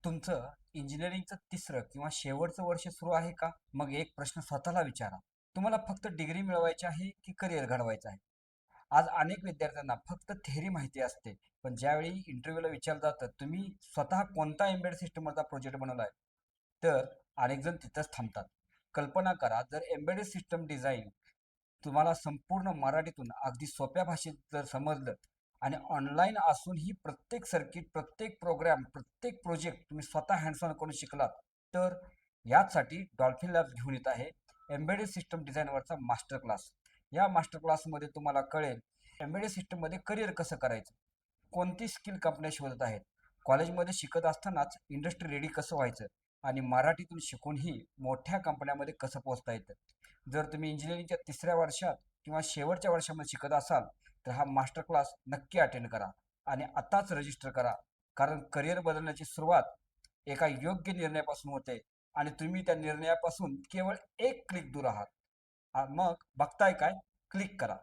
तुमचं इंजिनिअरिंगचं तिसरं किंवा शेवटचं वर्ष सुरू आहे का? मग एक प्रश्न स्वतःला विचारा. तुम्हाला फक्त डिग्री मिळवायची आहे की करिअर घडवायचं आहे? आज अनेक विद्यार्थ्यांना फक्त थेअरी माहिती असते, पण ज्यावेळी इंटरव्ह्यूला विचारलं जातं, तुम्ही स्वतः कोणता एम्बेडेड सिस्टमवरचा प्रोजेक्ट बनवलाय? तर अनेक जण तिथंच थांबतात. कल्पना करा, जर एम्बेडेड सिस्टम डिझाइन तुम्हाला संपूर्ण मराठीतून अगदी सोप्या भाषेत जर समजलं आणि ऑनलाईन असूनही प्रत्येक सर्किट, प्रत्येक प्रोग्राम, प्रत्येक प्रोजेक्ट तुम्ही स्वतः हँड्स ऑन करून शिकलात, तर याचसाठी डॉल्फिन लॅब्स घेऊन येत आहे एम्बेडेड सिस्टम डिझाईनवरचा मास्टर क्लास. या मास्टर क्लासमध्ये तुम्हाला कळेल एम्बेडेड सिस्टममध्ये करिअर कसं करायचं, कोणती स्किल कंपन्या शोधत आहेत, कॉलेजमध्ये शिकत असतानाच इंडस्ट्री रेडी कसं व्हायचं आणि मराठीतून शिकूनही मोठ्या कंपन्यामध्ये कसं पोहोचता येतं. जर तुम्ही इंजिनिअरिंगच्या तिसऱ्या वर्षात किंवा शेवटच्या वर्षामध्ये शिकत असाल, तर हा मास्टर क्लास नक्की अटेंड करा आणि आताच रजिस्टर करा. कारण करिअर बदलण्याची सुरुवात एका योग्य निर्णयापासून होते आणि तुम्ही त्या निर्णयापासून केवळ एक क्लिक दूर आहात. मग बघताय काय? क्लिक करा.